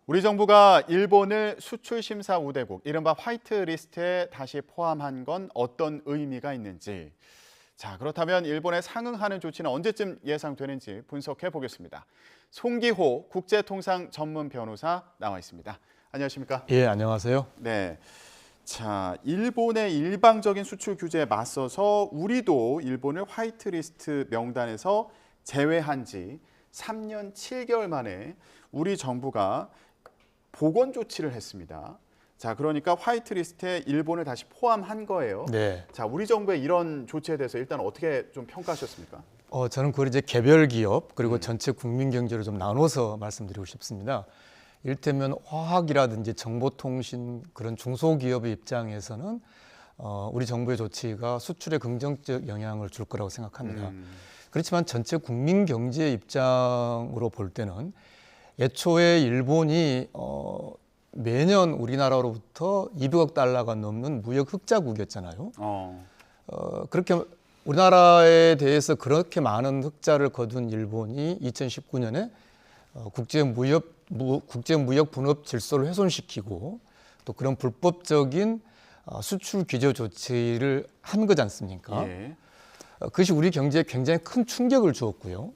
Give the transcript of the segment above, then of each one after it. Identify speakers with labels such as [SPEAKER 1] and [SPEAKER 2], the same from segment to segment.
[SPEAKER 1] 우리 정부가 일본을 수출 심사 우대국, 이른바 화이트리스트에 다시 포함한 건 어떤 의미가 있는지. 자, 그렇다면 일본에 상응하는 조치는 언제쯤 예상되는지 분석해 보겠습니다. 송기호 국제통상 전문 변호사 나와 있습니다. 안녕하십니까?
[SPEAKER 2] 예, 안녕하세요.
[SPEAKER 1] 네. 자, 일본의 일방적인 수출 규제에 맞서서 우리도 일본을 화이트리스트 명단에서 제외한 지 3년 7개월 만에 우리 정부가 보건 조치를 했습니다. 자, 그러니까 화이트리스트에 일본을 다시 포함한 거예요.
[SPEAKER 2] 네.
[SPEAKER 1] 자, 우리 정부의 이런 조치에 대해서 일단 어떻게 좀 평가하셨습니까?
[SPEAKER 2] 저는 그걸 이제 개별 기업 그리고 전체 국민 경제로 좀 나눠서 말씀드리고 싶습니다. 이를테면 화학이라든지 정보통신 그런 중소기업의 입장에서는 우리 정부의 조치가 수출에 긍정적 영향을 줄 거라고 생각합니다. 그렇지만 전체 국민 경제 입장으로 볼 때는 애초에 일본이 매년 우리나라로부터 200억 달러가 넘는 무역 흑자국이었잖아요. 그렇게 우리나라에 대해서 그렇게 많은 흑자를 거둔 일본이 2019년에 국제무역 분업 질서를 훼손시키고 또 그런 불법적인 수출 규제 조치를 한 거지 않습니까?
[SPEAKER 1] 예.
[SPEAKER 2] 그것이 우리 경제에 굉장히 큰 충격을 주었고요.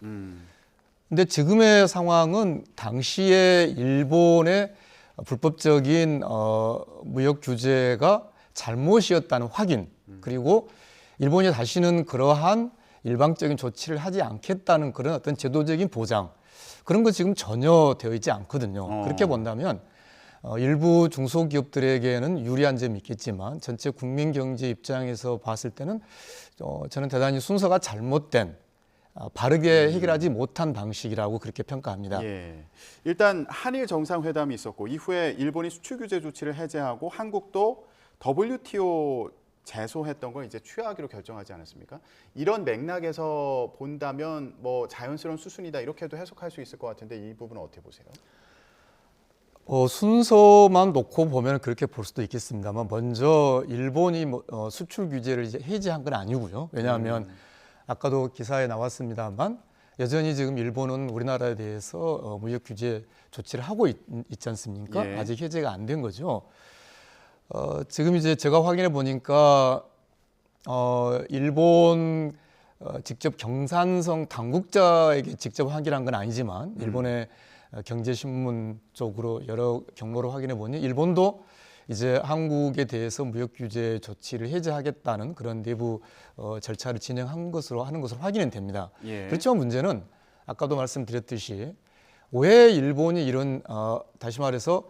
[SPEAKER 2] 근데 지금의 상황은 당시에 일본의 불법적인 무역 규제가 잘못이었다는 확인, 그리고 일본이 다시는 그러한 일방적인 조치를 하지 않겠다는 그런 어떤 제도적인 보장, 그런 거 지금 전혀 되어 있지 않거든요. 그렇게 본다면 일부 중소기업들에게는 유리한 점이 있겠지만 전체 국민 경제 입장에서 봤을 때는 저는 대단히 순서가 잘못된, 바르게 해결하지 못한 방식이라고 그렇게 평가합니다.
[SPEAKER 1] 예. 일단 한일 정상회담이 있었고 이후에 일본이 수출 규제 조치를 해제하고 한국도 WTO 제소했던 걸 이제 취하하기로 결정하지 않았습니까? 이런 맥락에서 본다면 뭐 자연스러운 수순이다 이렇게도 해석할 수 있을 것 같은데 이 부분은 어떻게 보세요?
[SPEAKER 2] 순서만 놓고 보면 그렇게 볼 수도 있겠습니다만 먼저 일본이 수출 규제를 이제 해제한 건 아니고요. 왜냐하면 아까도 기사에 나왔습니다만 여전히 지금 일본은 우리나라에 대해서 무역 규제 조치를 하고 있지 않습니까?
[SPEAKER 1] 예.
[SPEAKER 2] 아직 해제가 안 된 거죠. 지금 이제 제가 확인해 보니까 일본 직접 경산성 당국자에게 직접 확인한 건 아니지만 일본의 경제신문 쪽으로 여러 경로로 확인해 보니 일본도 이제 한국에 대해서 무역 규제 조치를 해제하겠다는 그런 내부 절차를 진행한 것으로 확인은 됩니다.
[SPEAKER 1] 예.
[SPEAKER 2] 그렇지만 문제는 아까도 말씀드렸듯이 왜 일본이 이런 다시 말해서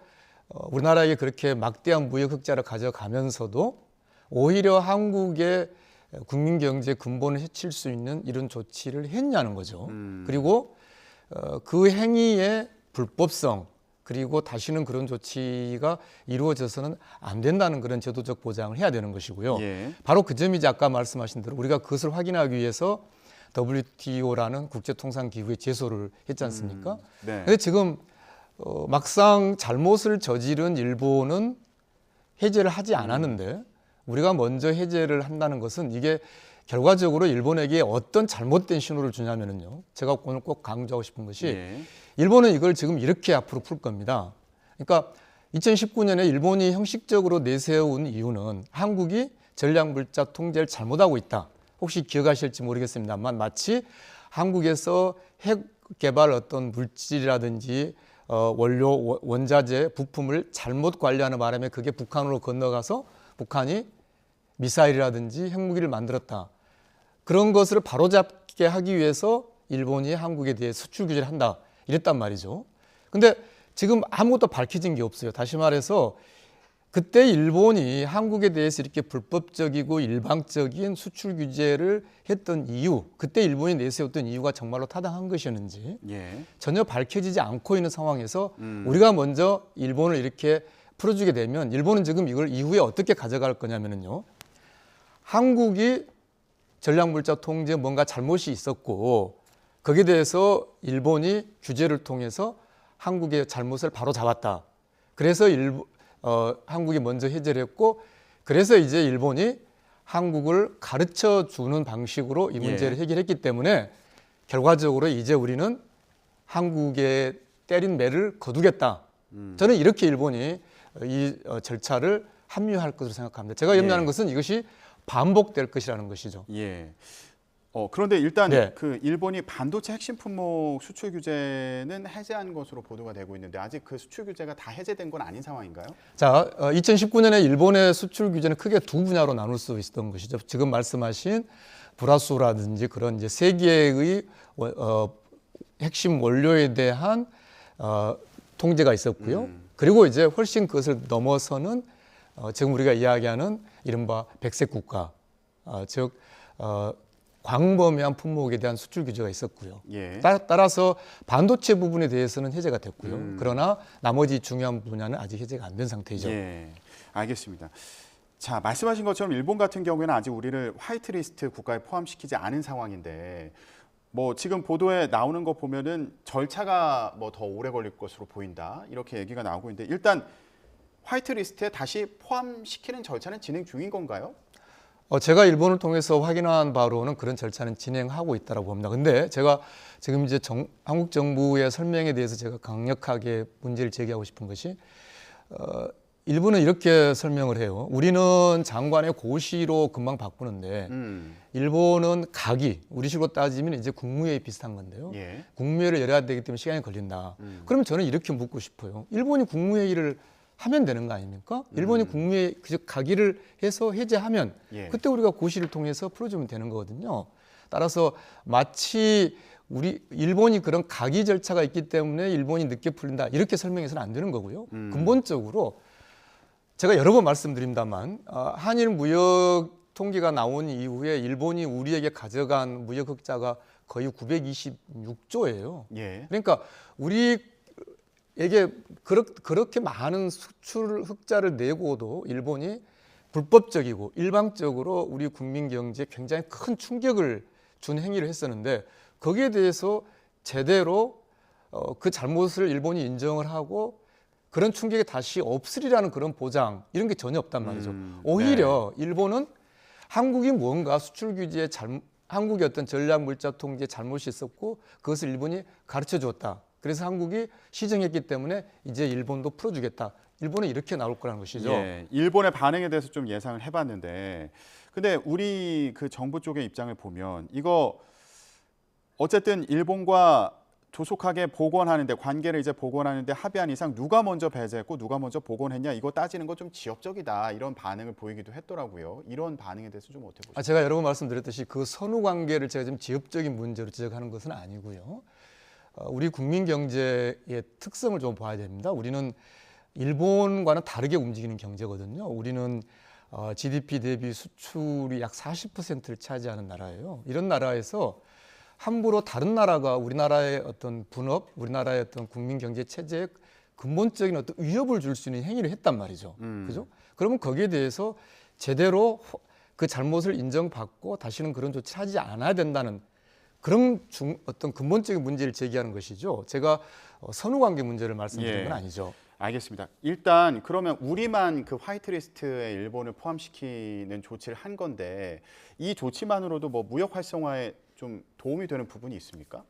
[SPEAKER 2] 우리나라에게 그렇게 막대한 무역 흑자를 가져가면서도 오히려 한국의 국민 경제 근본을 해칠 수 있는 이런 조치를 했냐는 거죠. 그리고 그 행위의 불법성, 그리고 다시는 그런 조치가 이루어져서는 안 된다는 그런 제도적 보장을 해야 되는 것이고요.
[SPEAKER 1] 예.
[SPEAKER 2] 바로 그 점이 이제 아까 말씀하신 대로 우리가 그것을 확인하기 위해서 WTO라는 국제통상기구에 제소를 했지 않습니까?
[SPEAKER 1] 네.
[SPEAKER 2] 근데 지금 막상 잘못을 저지른 일본은 해제를 하지 않았는데 우리가 먼저 해제를 한다는 것은 이게 결과적으로 일본에게 어떤 잘못된 신호를 주냐면요. 제가 오늘 꼭 강조하고 싶은 것이
[SPEAKER 1] 예.
[SPEAKER 2] 일본은 이걸 지금 이렇게 앞으로 풀 겁니다. 그러니까 2019년에 일본이 형식적으로 내세운 이유는 한국이 전략물자 통제를 잘못하고 있다. 혹시 기억하실지 모르겠습니다만 마치 한국에서 핵 개발 어떤 물질이라든지 원료, 원자재, 부품을 잘못 관리하는 바람에 그게 북한으로 건너가서 북한이 미사일이라든지 핵무기를 만들었다. 그런 것을 바로잡게 하기 위해서 일본이 한국에 대해 수출 규제를 한다. 이랬단 말이죠. 근데 지금 아무것도 밝혀진 게 없어요. 다시 말해서 그때 일본이 한국에 대해서 이렇게 불법적이고 일방적인 수출 규제를 했던 이유, 그때 일본이 내세웠던 이유가 정말로 타당한 것이었는지
[SPEAKER 1] 예.
[SPEAKER 2] 전혀 밝혀지지 않고 있는 상황에서 우리가 먼저 일본을 이렇게 풀어주게 되면 일본은 지금 이걸 이후에 어떻게 가져갈 거냐면요. 한국이 전략물자 통제에 뭔가 잘못이 있었고 거기에 대해서 일본이 규제를 통해서 한국의 잘못을 바로 잡았다. 그래서 한국이 먼저 해제를 했고 그래서 이제 일본이 한국을 가르쳐 주는 방식으로 이 문제를 해결했기 때문에 결과적으로 이제 우리는 한국에 때린 매를 거두겠다. 저는 이렇게 일본이 이 절차를 합리화할 것으로 생각합니다. 제가 염려하는 것은 이것이 반복될 것이라는 것이죠.
[SPEAKER 1] 예. 그런데 일단
[SPEAKER 2] 네.
[SPEAKER 1] 그 일본이 반도체 핵심 품목 수출 규제는 해제한 것으로 보도가 되고 있는데 아직 그 수출 규제가 다 해제된 건 아닌 상황인가요?
[SPEAKER 2] 자, 2019년에 일본의 수출 규제는 크게 두 분야로 나눌 수 있었던 것이죠. 지금 말씀하신 불화수라든지 그런 이제 세계의 핵심 원료에 대한 통제가 있었고요. 그리고 이제 훨씬 그것을 넘어서는 지금 우리가 이야기하는 이른바 백색 국가, 즉 광범위한 품목에 대한 수출 규제가 있었고요.
[SPEAKER 1] 예.
[SPEAKER 2] 따라서 반도체 부분에 대해서는 해제가 됐고요. 그러나 나머지 중요한 분야는 아직 해제가 안 된 상태이죠.
[SPEAKER 1] 예. 알겠습니다. 자, 말씀하신 것처럼 일본 같은 경우에는 아직 우리를 화이트리스트 국가에 포함시키지 않은 상황인데 뭐 지금 보도에 나오는 거 보면은 절차가 뭐 더 오래 걸릴 것으로 보인다. 이렇게 얘기가 나오고 있는데 일단 화이트리스트에 다시 포함시키는 절차는 진행 중인 건가요?
[SPEAKER 2] 제가 일본을 통해서 확인한 바로는 그런 절차는 진행하고 있다고 봅니다. 근데 제가 지금 이제 한국 정부의 설명에 대해서 제가 강력하게 문제를 제기하고 싶은 것이 일본은 이렇게 설명을 해요. 우리는 장관의 고시로 금방 바꾸는데 일본은 가기, 우리식으로 따지면 이제 국무회의 비슷한 건데요.
[SPEAKER 1] 예.
[SPEAKER 2] 국무회의를 열어야 되기 때문에 시간이 걸린다. 그러면 저는 이렇게 묻고 싶어요. 일본이 국무회의를 하면 되는 거 아닙니까? 일본이 국무회의 즉 가기를 해서 해제하면
[SPEAKER 1] 예.
[SPEAKER 2] 그때 우리가 고시를 통해서 풀어주면 되는 거거든요. 따라서 마치 일본이 그런 가기 절차가 있기 때문에 일본이 늦게 풀린다 이렇게 설명해서는 안 되는 거고요. 근본적으로 제가 여러 번 말씀드립니다만 한일 무역 통계가 나온 이후에 일본이 우리에게 가져간 무역 흑자가 거의 926조예요.
[SPEAKER 1] 예.
[SPEAKER 2] 그러니까 우리에게 그렇게 많은 수출 흑자를 내고도 일본이 불법적이고 일방적으로 우리 국민 경제에 굉장히 큰 충격을 준 행위를 했었는데 거기에 대해서 제대로 그 잘못을 일본이 인정을 하고 그런 충격이 다시 없으리라는 그런 보장 이런 게 전혀 없단 말이죠. 오히려 일본은 한국이 뭔가 수출 규제에 한국의 어떤 전략 물자 통제에 잘못이 있었고 그것을 일본이 가르쳐 주었다. 그래서 한국이 시정했기 때문에 이제 일본도 풀어주겠다. 일본은 이렇게 나올 거라는 것이죠.
[SPEAKER 1] 예, 일본의 반응에 대해서 좀 예상을 해봤는데, 근데 우리 그 정부 쪽의 입장을 보면 이거 어쨌든 일본과 조속하게 복원하는데 관계를 이제 복원하는데 합의한 이상 누가 먼저 배제했고 누가 먼저 복원했냐 이거 따지는 거 좀 지엽적이다 이런 반응을 보이기도 했더라고요. 이런 반응에 대해서 좀 어떻게 보세요?
[SPEAKER 2] 제가 여러 번 말씀드렸듯이 그 선후 관계를 제가 좀 지엽적인 문제로 지적하는 것은 아니고요. 우리 국민 경제의 특성을 좀 봐야 됩니다. 우리는 일본과는 다르게 움직이는 경제거든요. 우리는 GDP 대비 수출이 약 40%를 차지하는 나라예요. 이런 나라에서 함부로 다른 나라가 우리나라의 어떤 분업, 우리나라의 어떤 국민 경제 체제에 근본적인 어떤 위협을 줄 수 있는 행위를 했단 말이죠. 그죠? 그러면 거기에 대해서 제대로 그 잘못을 인정받고 다시는 그런 조치를 하지 않아야 된다는 그런 어떤 근본적인 문제를 제기하는 것이죠. 제가 선후관계 문제를 말씀드린 건 아니죠.
[SPEAKER 1] 알겠습니다. 일단 그러면 우리만 그 화이트리스트에 일본을 포함시키는 조치를 한 건데 이 조치만으로도 뭐 무역 활성화에 좀 도움이 되는 부분이 있습니까?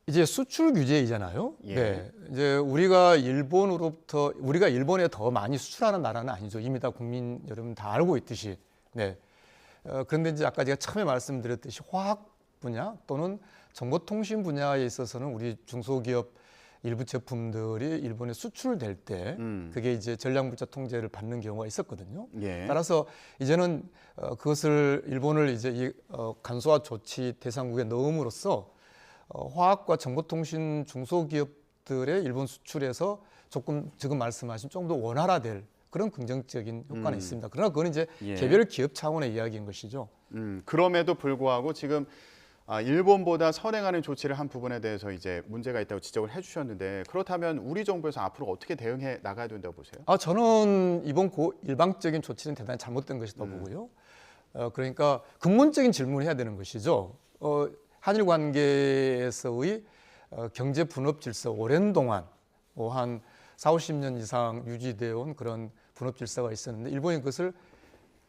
[SPEAKER 2] 이제 수출 규제이잖아요.
[SPEAKER 1] 예.
[SPEAKER 2] 네. 이제 우리가 일본에 더 많이 수출하는 나라는 아니죠. 이미 다 국민 여러분 다 알고 있듯이. 네. 그런데 이제 아까 제가 처음에 말씀드렸듯이 화학 분야 또는 정보통신 분야에 있어서는 우리 중소기업 일부 제품들이 일본에 수출될 때 그게 이제 전략물자 통제를 받는 경우가 있었거든요.
[SPEAKER 1] 예.
[SPEAKER 2] 따라서 이제는 그것을 일본을 이제 이 간소화 조치 대상국에 넣음으로써 화학과 정보통신 중소기업들의 일본 수출에서 조금 지금 말씀하신 좀 더 원활화될 그런 긍정적인 효과는 있습니다. 그러나 그건 이제 개별 기업 차원의 이야기인 것이죠.
[SPEAKER 1] 그럼에도 불구하고 지금 일본보다 선행하는 조치를 한 부분에 대해서 이제 문제가 있다고 지적을 해주셨는데 그렇다면 우리 정부에서 앞으로 어떻게 대응해 나가야 된다고 보세요? 저는
[SPEAKER 2] 이번 일방적인 조치는 대단히 잘못된 것이다 보고요. 그러니까 근본적인 질문을 해야 되는 것이죠. 한일 관계에서의 경제 분업 질서 오랜 동안 한 40-50년 이상 유지되어 온 그런 분업 질서가 있었는데 일본이 그것을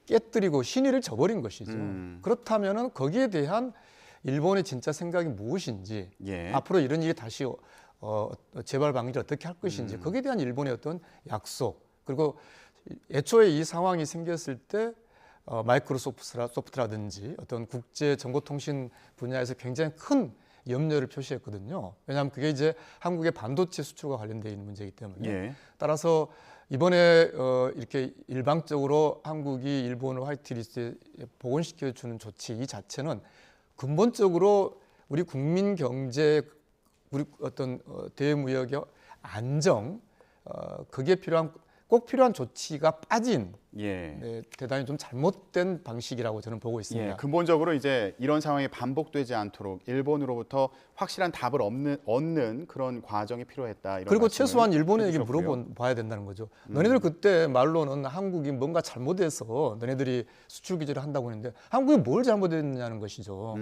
[SPEAKER 2] 깨뜨리고 신의를 저버린 것이죠. 그렇다면은 거기에 대한 일본의 진짜 생각이 무엇인지 앞으로 이런 일이 다시 재발 방지를 어떻게 할 것인지 거기에 대한 일본의 어떤 약속 그리고 애초에 이 상황이 생겼을 때 마이크로소프트라든지 어떤 국제 정보통신 분야에서 굉장히 큰 염려를 표시했거든요. 왜냐하면 그게 이제 한국의 반도체 수출과 관련되어 있는 문제이기 때문에
[SPEAKER 1] 예.
[SPEAKER 2] 따라서 이번에 이렇게 일방적으로 한국이 일본을 화이트리스트에 복원시켜주는 조치 이 자체는 근본적으로 우리 국민 경제 우리 어떤 대무역의 안정 그게 꼭 필요한 조치가 빠진
[SPEAKER 1] 예.
[SPEAKER 2] 대단히 좀 잘못된 방식이라고 저는 보고 있습니다.
[SPEAKER 1] 예, 근본적으로 이제 이런 상황이 반복되지 않도록 일본으로부터 확실한 답을 얻는 그런 과정이 필요했다. 이런
[SPEAKER 2] 그리고
[SPEAKER 1] 말씀을
[SPEAKER 2] 최소한 일본에게
[SPEAKER 1] 해주셨고요.
[SPEAKER 2] 물어봐야 된다는 거죠. 너네들 그때 말로는 한국이 뭔가 잘못해서 너네들이 수출 규제를 한다고 했는데 한국이 뭘 잘못했느냐는 것이죠.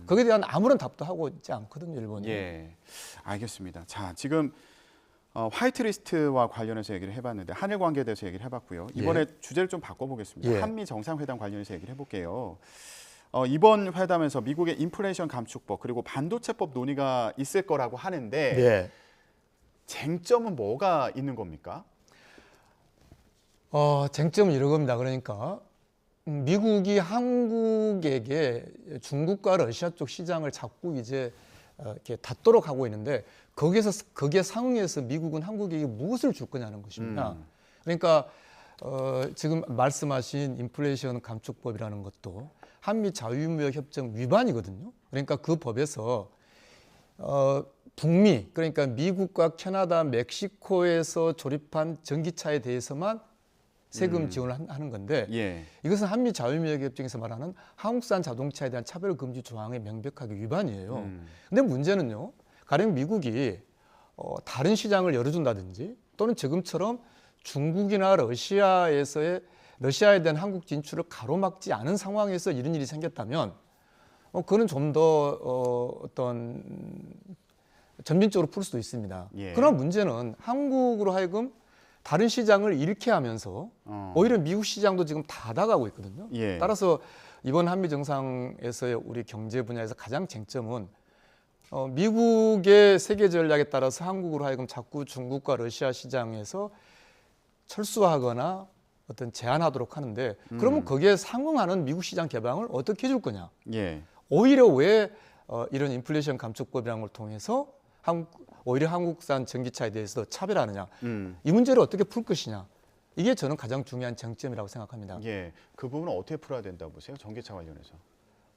[SPEAKER 2] 거기에 대한 아무런 답도 하고 있지 않거든요, 일본이.
[SPEAKER 1] 예, 알겠습니다. 자, 지금 화이트리스트와 관련해서 얘기를 해봤는데 한일 관계에 대해서 얘기를 해봤고요. 이번에 주제를 좀 바꿔보겠습니다.
[SPEAKER 2] 예.
[SPEAKER 1] 한미 정상회담 관련해서 얘기를 해볼게요. 이번 회담에서 미국의 인플레이션 감축법 그리고 반도체법 논의가 있을 거라고 하는데
[SPEAKER 2] 네.
[SPEAKER 1] 쟁점은 뭐가 있는 겁니까?
[SPEAKER 2] 쟁점은 이런 겁니다. 그러니까 미국이 한국에게 중국과 러시아 쪽 시장을 자꾸 이제 이렇게 닫도록 하고 있는데 거기에 상응해서 미국은 한국에게 무엇을 줄 거냐는 것입니다. 그러니까 지금 말씀하신 인플레이션 감축법이라는 것도 한미 자유무역 협정 위반이거든요. 그러니까 그 법에서 북미 그러니까 미국과 캐나다, 멕시코에서 조립한 전기차에 대해서만 세금 지원을 하는 건데
[SPEAKER 1] 예.
[SPEAKER 2] 이것은 한미 자유무역 협정에서 말하는 한국산 자동차에 대한 차별 금지 조항의 명백하게 위반이에요. 근데 문제는요. 가령 미국이 다른 시장을 열어준다든지 또는 지금처럼 중국이나 러시아에 대한 한국 진출을 가로막지 않은 상황에서 이런 일이 생겼다면 그거는 좀 더 어떤 전면적으로 풀 수도 있습니다.
[SPEAKER 1] 예.
[SPEAKER 2] 그러나 문제는 한국으로 하여금 다른 시장을 잃게 하면서 오히려 미국 시장도 지금 닫아가고 있거든요.
[SPEAKER 1] 예.
[SPEAKER 2] 따라서 이번 한미 정상에서의 우리 경제 분야에서 가장 쟁점은 미국의 세계 전략에 따라서 한국으로 하여금 자꾸 중국과 러시아 시장에서 철수하거나 어떤 제한하도록 하는데 그러면 거기에 상응하는 미국 시장 개방을 어떻게 해줄 거냐?
[SPEAKER 1] 예.
[SPEAKER 2] 오히려 왜 이런 인플레이션 감축법이라는 걸 통해서 오히려 한국산 전기차에 대해서 차별하느냐? 이 문제를 어떻게 풀 것이냐? 이게 저는 가장 중요한 쟁점이라고 생각합니다.
[SPEAKER 1] 예. 그 부분은 어떻게 풀어야 된다고 보세요? 전기차 관련해서.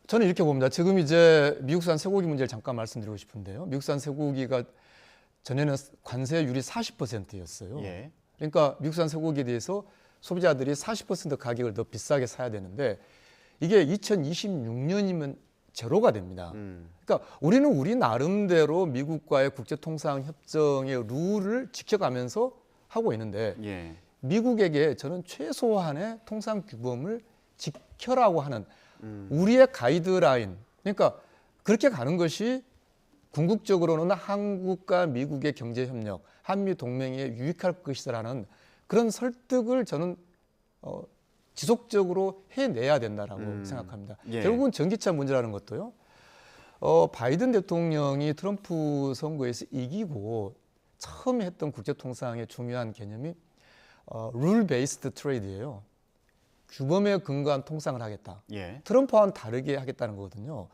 [SPEAKER 2] 저는 이렇게 봅니다. 지금 이제 미국산 쇠고기 문제를 잠깐 말씀드리고 싶은데요. 미국산 쇠고기가 전에는 관세율이 40%였어요.
[SPEAKER 1] 예.
[SPEAKER 2] 그러니까 미국산 쇠고기에 대해서 소비자들이 40% 가격을 더 비싸게 사야 되는데 이게 2026년이면 제로가 됩니다. 그러니까 우리는 우리 나름대로 미국과의 국제통상협정의 룰을 지켜가면서 하고 있는데
[SPEAKER 1] 예.
[SPEAKER 2] 미국에게 저는 최소한의 통상규범을 지켜라고 하는 우리의 가이드라인 그러니까 그렇게 가는 것이 궁극적으로는 한국과 미국의 경제협력, 한미 동맹에 유익할 것이라는 그런 설득을 저는 지속적으로 해내야 된다라고 생각합니다.
[SPEAKER 1] 예.
[SPEAKER 2] 결국은 전기차 문제라는 것도요. 바이든 대통령이 트럼프 선거에서 이기고 처음 했던 국제통상의 중요한 개념이 룰 베이스드 트레이드예요. 규범에 근거한 통상을 하겠다.
[SPEAKER 1] 예.
[SPEAKER 2] 트럼프와는 다르게 하겠다는 거거든요.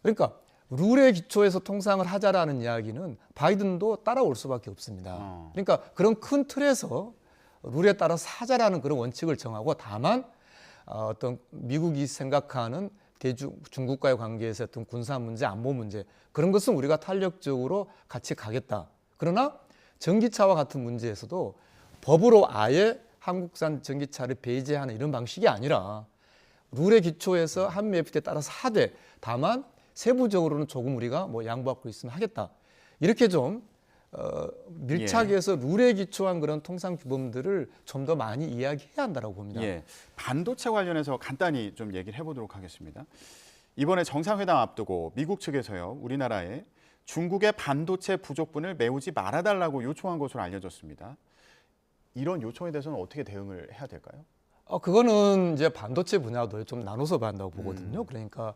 [SPEAKER 2] 그러니까 룰에 기초해서 통상을 하자라는 이야기는 바이든도 따라올 수밖에 없습니다. 그러니까 그런 큰 틀에서 룰에 따라서 하자라는 그런 원칙을 정하고 다만 어떤 미국이 생각하는 중국과의 관계에서 어떤 군사 문제, 안보 문제 그런 것은 우리가 탄력적으로 같이 가겠다. 그러나 전기차와 같은 문제에서도 법으로 아예 한국산 전기차를 배제하는 이런 방식이 아니라 룰에 기초해서 한미 FTA에 따라서 하되 다만 세부적으로는 조금 우리가 뭐 양보하고 있으면 하겠다. 이렇게 좀 밀착 해서 룰에 기초한 그런 통상 규범들을 좀 더 많이 이야기해야 한다고 봅니다.
[SPEAKER 1] 예. 반도체 관련해서 간단히 좀 얘기를 해보도록 하겠습니다. 이번에 정상회담 앞두고 미국 측에서요, 우리나라에 중국의 반도체 부족분을 메우지 말아달라고 요청한 것으로 알려졌습니다. 이런 요청에 대해서는 어떻게 대응을 해야 될까요?
[SPEAKER 2] 그거는 이제 반도체 분야도 좀 나눠서 봐야 한다고 보거든요. 그러니까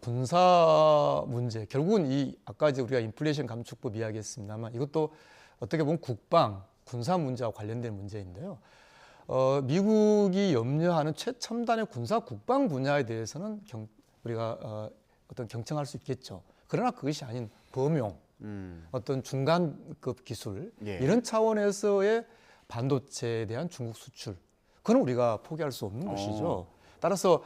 [SPEAKER 2] 군사 문제, 결국은 이 아까 이제 우리가 인플레이션 감축법 이야기했습니다만 이것도 어떻게 보면 국방, 군사 문제와 관련된 문제인데요. 미국이 염려하는 최첨단의 군사 국방 분야에 대해서는 우리가 어떤 경청할 수 있겠죠. 그러나 그것이 아닌 범용, 어떤 중간급 기술
[SPEAKER 1] 예.
[SPEAKER 2] 이런 차원에서의 반도체에 대한 중국 수출, 그건 우리가 포기할 수 없는 것이죠. 따라서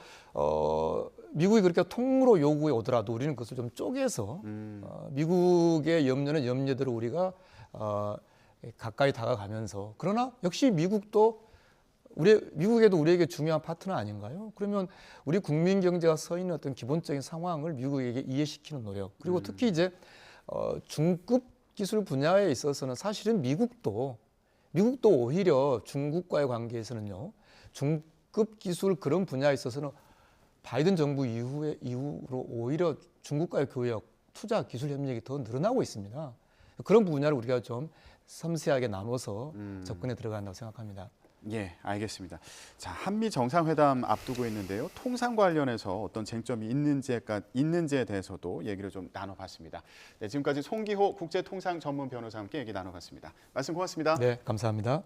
[SPEAKER 2] 미국이 그렇게 통으로 요구해 오더라도 우리는 그것을 좀 쪼개서 미국의 염려는 염려대로 우리가 가까이 다가가면서, 그러나 역시 미국에도 우리에게 중요한 파트너 아닌가요? 그러면 우리 국민 경제가 서 있는 어떤 기본적인 상황을 미국에게 이해시키는 노력, 그리고 특히 이제 중급 기술 분야에 있어서는 사실은 미국도 오히려 중국과의 관계에서는요, 중급 기술 그런 분야에 있어서는 바이든 정부 이후로 오히려 중국과의 교역, 투자, 기술 협력이 더 늘어나고 있습니다. 그런 분야를 우리가 좀 섬세하게 나눠서 접근에 들어간다고 생각합니다.
[SPEAKER 1] 예, 알겠습니다. 자, 한미 정상회담 앞두고 있는데요. 통상 관련해서 어떤 쟁점이 있는지에 대해서도 얘기를 좀 나눠봤습니다. 네, 지금까지 송기호 국제통상 전문 변호사와 함께 얘기 나눠봤습니다. 말씀 고맙습니다.
[SPEAKER 2] 네, 감사합니다.